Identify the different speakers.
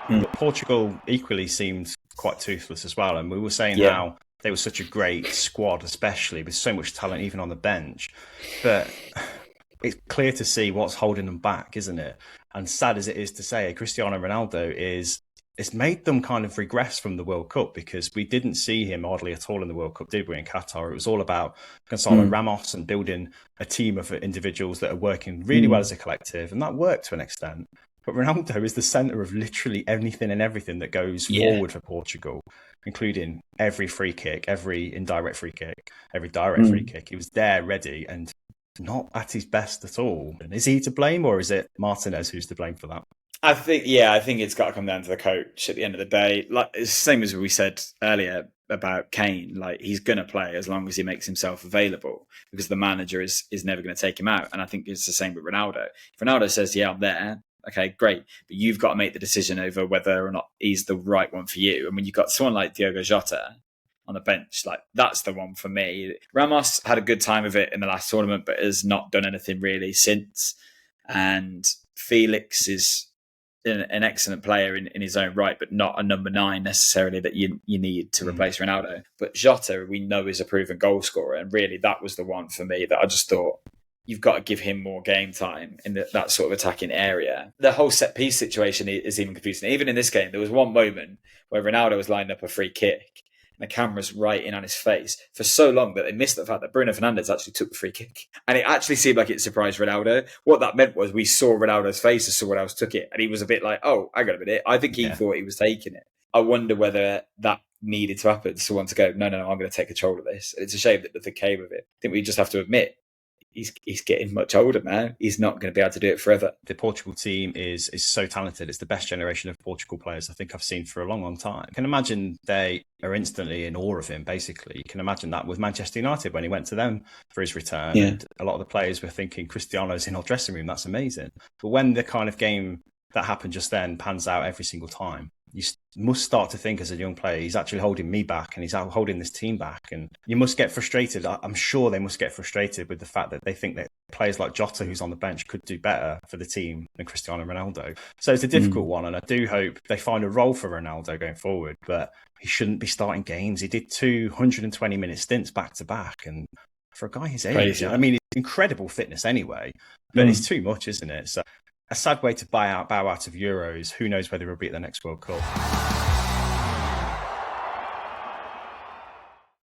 Speaker 1: But Portugal equally seemed quite toothless as well. And we were saying
Speaker 2: Yeah.
Speaker 1: how they were such a great squad, especially with so much talent, even on the bench. But it's clear to see what's holding them back, isn't it? And sad as it is to say, Cristiano Ronaldo it's made them kind of regress from the World Cup, because we didn't see him hardly at all in the World Cup, did we, in Qatar? It was all about Gonzalo Ramos and building a team of individuals that are working really well as a collective, and that worked to an extent. But Ronaldo is the centre of literally anything and everything that goes forward for Portugal, including every free kick, every indirect free kick, every direct free kick. He was there ready and not at his best at all. And is he to blame, or is it Martinez who's to blame for that?
Speaker 2: I think it's got to come down to the coach at the end of the day. Like, it's the same as we said earlier about Kane. Like, he's going to play as long as he makes himself available, because the manager is never going to take him out. And I think it's the same with Ronaldo. If Ronaldo says, yeah, I'm there, okay, great. But you've got to make the decision over whether or not he's the right one for you. And when you've got someone like Diogo Jota on the bench, like, that's the one for me. Ramos had a good time of it in the last tournament, but has not done anything really since. And Felix is an excellent player in his own right, but not a number 9 necessarily that you need to replace Ronaldo. But Jota, we know, is a proven goal scorer, and really that was the one for me that I just thought, you've got to give him more game time in that sort of attacking area. The whole set piece situation is even confusing. Even in this game, there was one moment where Ronaldo was lining up a free kick, and the camera's right in on his face for so long that they missed the fact that Bruno Fernandes actually took the free kick. And it actually seemed like it surprised Ronaldo. What that meant was we saw Ronaldo's face as someone else took it. And he was a bit like, oh, hang on a minute. I think he thought he was taking it. I wonder whether that needed to happen. Someone to go, no, I'm going to take control of this. And it's a shame that nothing came of it. I think we just have to admit, he's getting much older now. He's not going to be able to do it forever.
Speaker 1: The Portugal team is so talented. It's the best generation of Portugal players I think I've seen for a long, long time. I can imagine they are instantly in awe of him, basically. You can imagine that with Manchester United when he went to them for his return. Yeah. And a lot of the players were thinking, Cristiano's in our dressing room, that's amazing. But when the kind of game that happened just then pans out every single time, you must start to think as a young player, he's actually holding me back and he's out holding this team back. And you must get frustrated. I'm sure they must get frustrated with the fact that they think that players like Jota, who's on the bench, could do better for the team than Cristiano Ronaldo. So it's a difficult one. And I do hope they find a role for Ronaldo going forward, but he shouldn't be starting games. He did 220-minute stints back to back. And for a guy his age, crazy. I mean, it's incredible fitness anyway, but it's too much, isn't it? So a sad way to bow out of Euros. Who knows whether he'll be at the next World Cup.